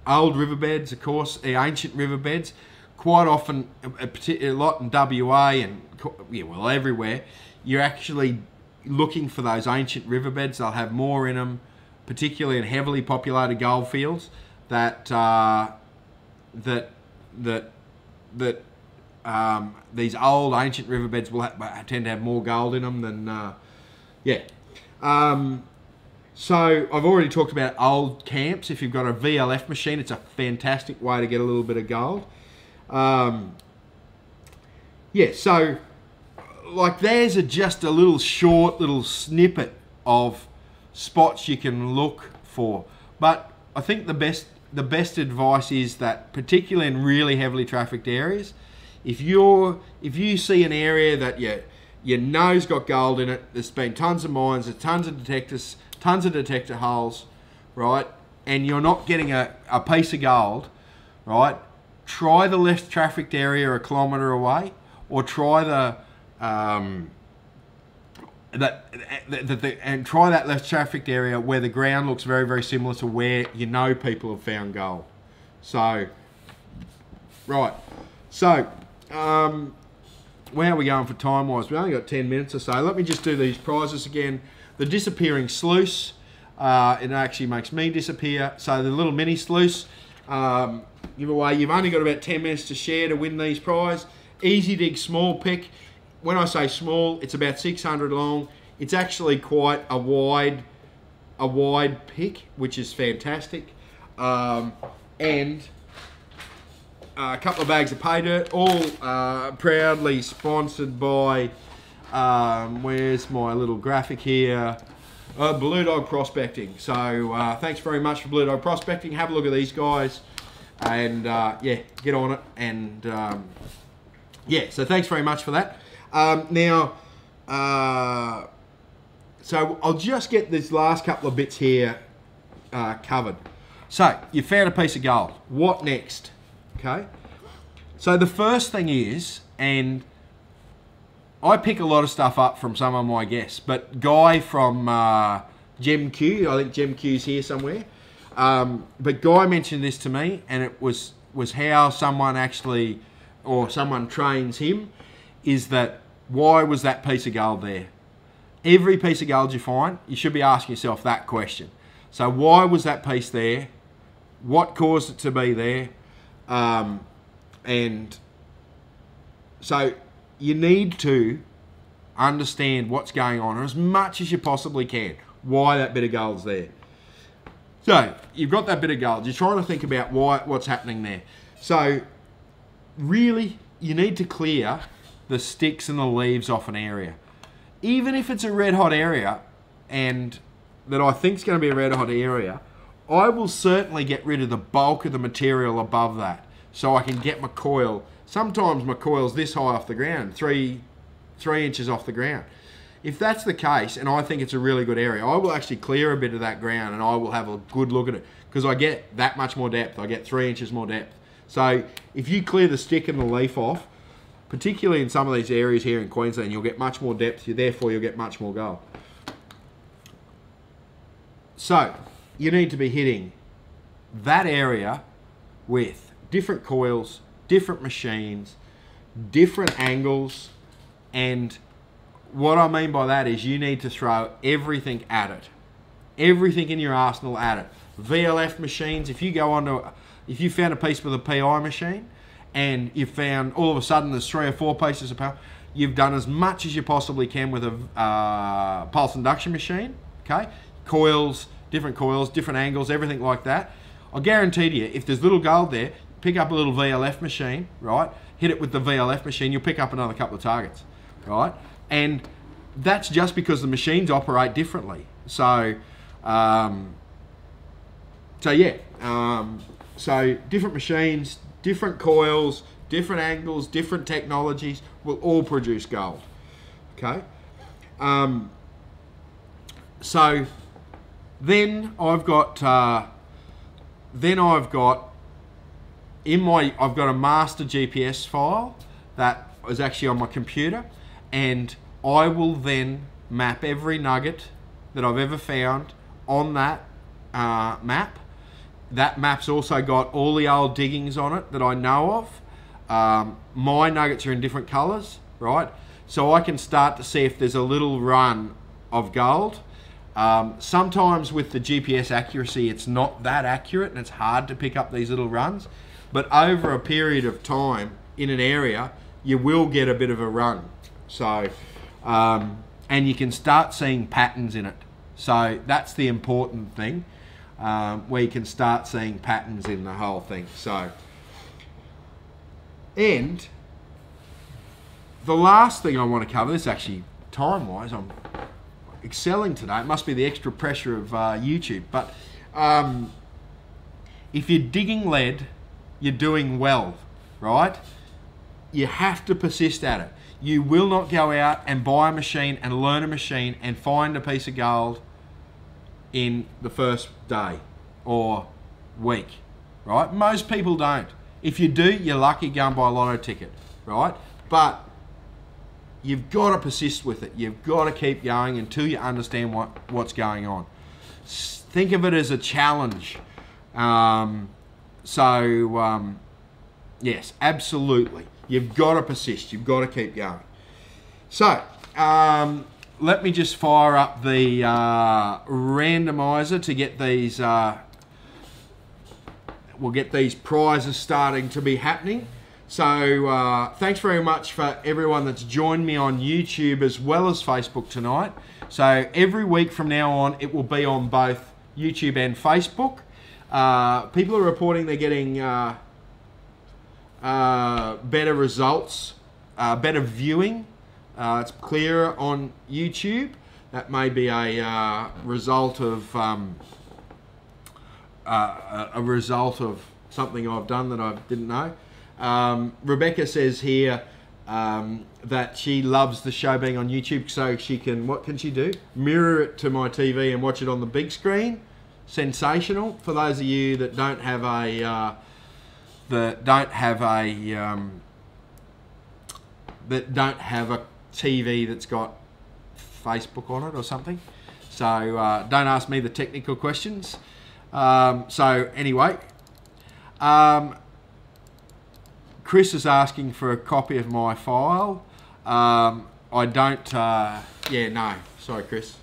Old riverbeds, of course, the ancient riverbeds, quite often, a lot in WA and, yeah, well, everywhere, you're actually looking for those ancient riverbeds. They'll have more in them, particularly in heavily populated gold fields, that these old ancient riverbeds will tend to have more gold in them than, yeah. So I've already talked about old camps. If you've got a VLF machine, it's a fantastic way to get a little bit of gold. Yeah, so like there's just a little short little snippet of spots you can look for. But I think the best advice is that, particularly in really heavily trafficked areas, if you see an area that you know's got gold in it, there's been tons of mines, there's tons of detectors tons of detector holes, right, and you're not getting a piece of gold, right, try the less trafficked area a kilometre away, or try try that less trafficked area where the ground looks very, very similar to where you know people have found gold. So, right. So, where are we going for time-wise? We only got 10 minutes or so. Let me just do these prizes again. The disappearing Sliuce. It actually makes me disappear. So the little mini Sliuce giveaway. You've only got about 10 minutes to share to win these prizes. Easy dig small pick. When I say small, it's about 600 long. It's actually quite a wide pick, which is fantastic. And a couple of bags of pay dirt, all proudly sponsored by, where's my little graphic here? Blue Dog Prospecting. So thanks very much for Blue Dog Prospecting. Have a look at these guys, and yeah, get on it. And yeah, so thanks very much for that. Now, so I'll just get this last couple of bits here covered. So you found a piece of gold. What next? Okay. So the first thing is, and I pick a lot of stuff up from some of my guests, but Guy from GemQ, I think GemQ's here somewhere, but Guy mentioned this to me, and it was how someone actually, or someone trains him, is that why was that piece of gold there? Every piece of gold you find, you should be asking yourself that question. So why was that piece there? What caused it to be there? And so you need to understand what's going on as much as you possibly can, why that bit of gold's there. So you've got that bit of gold, you're trying to think about what's happening there. So really, you need to clear the sticks and the leaves off an area. Even if it's a red hot area, and that I think is going to be a red hot area, I will certainly get rid of the bulk of the material above that, so I can get my coil. Sometimes my coil's this high off the ground, three inches off the ground. If that's the case, and I think it's a really good area, I will actually clear a bit of that ground, and I will have a good look at it, because I get that much more depth. I get 3 inches more depth. So if you clear the stick and the leaf off, particularly in some of these areas here in Queensland, you'll get much more depth, therefore you'll get much more gold. So you need to be hitting that area with different coils, different machines, different angles, and what I mean by that is you need to throw everything at it. Everything in your arsenal at it. VLF machines, if you found a piece with a PI machine, and you found all of a sudden there's 3 or 4 pieces of power, you've done as much as you possibly can with a pulse induction machine, okay? Coils, different angles, everything like that. I guarantee to you, if there's little gold there, pick up a little VLF machine, right? Hit it with the VLF machine, you'll pick up another couple of targets, right? And that's just because the machines operate differently. So, so different machines, different coils, different angles, different technologies will all produce gold. Okay. So then I've got a master GPS file that is actually on my computer, and I will then map every nugget that I've ever found on that map. That map's also got all the old diggings on it that I know of. My nuggets are in different colours, right? So I can start to see if there's a little run of gold. Sometimes with the GPS accuracy, it's not that accurate and it's hard to pick up these little runs. But over a period of time in an area, you will get a bit of a run. So, and you can start seeing patterns in it. So that's the important thing. Where you can start seeing patterns in the whole thing. So, and the last thing I want to cover, this actually time-wise, I'm excelling today. It must be the extra pressure of YouTube. But if you're digging lead, you're doing well, right? You have to persist at it. You will not go out and buy a machine and learn a machine and find a piece of gold in the first day or week, right? Most people don't. If you do, you're lucky, go and buy a lotto ticket, right? But you've got to persist with it. You've got to keep going until you understand what's going on. Think of it as a challenge. Yes, absolutely. You've got to persist. You've got to keep going. So, let me just fire up the randomizer to get these. We'll get these prizes starting to be happening. So, thanks very much for everyone that's joined me on YouTube as well as Facebook tonight. So, every week from now on, it will be on both YouTube and Facebook. People are reporting they're getting better results, better viewing. It's clearer on YouTube. That may be a result of something I've done that I didn't know. Rebecca says here that she loves the show being on YouTube, so she can, what can she do? Mirror it to my TV and watch it on the big screen. Sensational. For those of you that don't have a TV that's got Facebook on it or something. So don't ask me the technical questions. So anyway, Chris is asking for a copy of my file. I don't, yeah, no, sorry Chris.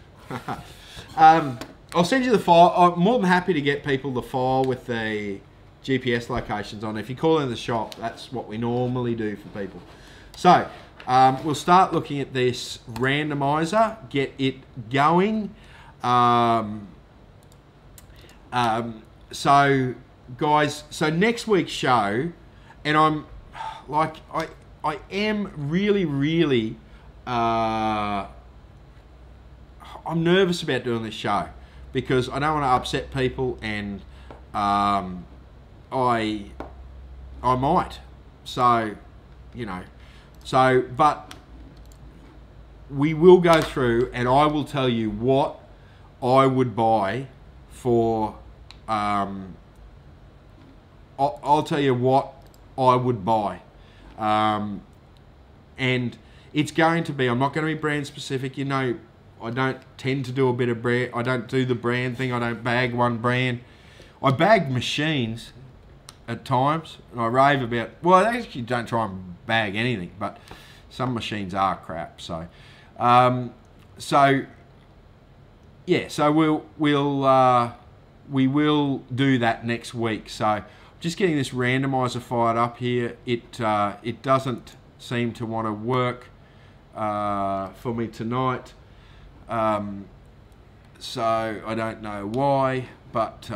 I'll send you the file. I'm more than happy to get people the file with the GPS locations on. If you call in the shop, that's what we normally do for people. So, we'll start looking at this randomizer, get it going. So, guys, so next week's show, and I'm like, I am really, I'm nervous about doing this show because I don't want to upset people, and I might. So, you know. So, but we will go through and I will tell you what I would buy for, I'll tell you what I would buy. And it's going to be, I'm not going to be brand specific, you know, I don't tend to do a bit of brand, I don't do the brand thing, I don't bag one brand. I bag machines at times, and I rave about, well, I actually don't try and bag anything, but some machines are crap. So, yeah, so we will do that next week. So, just getting this randomizer fired up here. It doesn't seem to want to work for me tonight. So I don't know why, but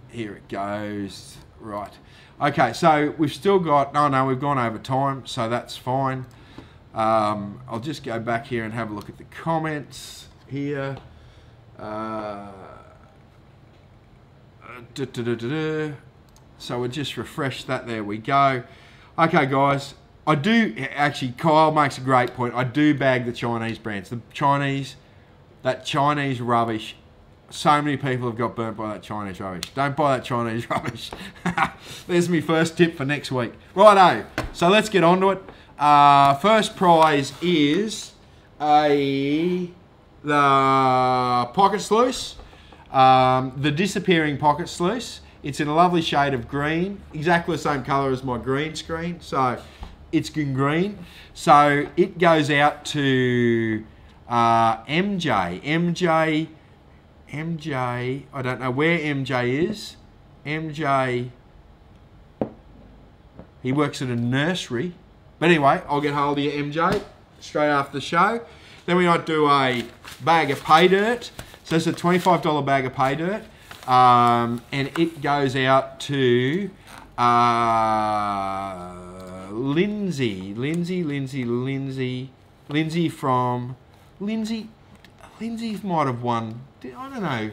here it goes. Right. Okay, so we've still got, oh no, we've gone over time, so that's fine. I'll just go back here and have a look at the comments here. So we'll just refresh that, there we go. Okay guys, I do, actually Kyle makes a great point, I do bag the Chinese brands. The Chinese, that Chinese rubbish, so many people have got burnt by that Chinese rubbish. Don't buy that Chinese rubbish. There's my first tip for next week. Righto, so let's get on to it. First prize is the pocket sluice, the disappearing pocket sluice. It's in a lovely shade of green, exactly the same colour as my green screen, so it's green. So it goes out to MJ, I don't know where MJ is. MJ, he works at a nursery. But anyway, I'll get hold of you, MJ, straight after the show. Then we might do a bag of pay dirt. So it's a $25 bag of pay dirt. And it goes out to Lindsay from, Lindsay might have won, I don't know,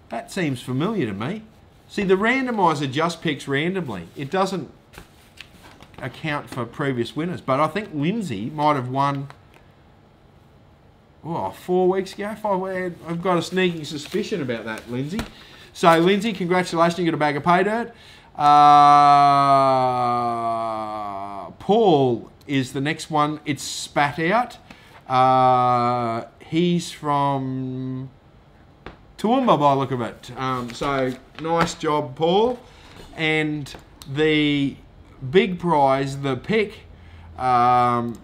that seems familiar to me. See, the randomizer just picks randomly. It doesn't account for previous winners, but I think Lindsay might have won 4 weeks ago. I've got a sneaking suspicion about that, Lindsay. So, Lindsay, congratulations, you got a bag of pay dirt. Paul is the next one. It's spat out. He's from Toowoomba by the look of it. So, nice job, Paul. And the big prize, the pick, the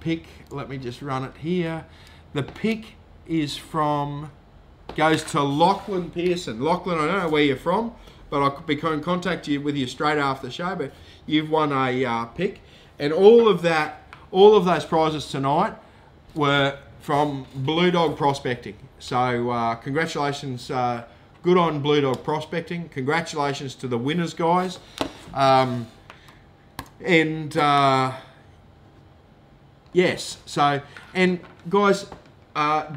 pick, let me just run it here. The pick is goes to Lachlan Pearson. Lachlan, I don't know where you're from, but I could be in contact with you straight after the show, but you've won a pick. And all of those prizes tonight were from Blue Dog Prospecting. So congratulations, good on Blue Dog Prospecting. Congratulations to the winners, guys. Yes, so, and guys,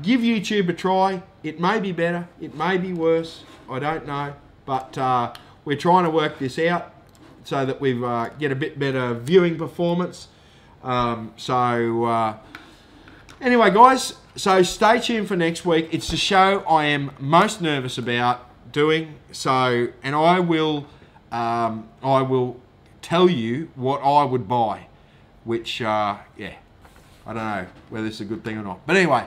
give YouTube a try. It may be better, it may be worse, I don't know, but we're trying to work this out so that we get a bit better viewing performance. Anyway, guys, so stay tuned for next week. It's the show I am most nervous about doing, so, and I will tell you what I would buy, which, yeah, I don't know whether this is a good thing or not. But anyway,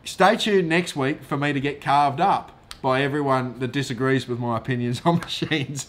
stay tuned next week for me to get carved up by everyone that disagrees with my opinions on machines.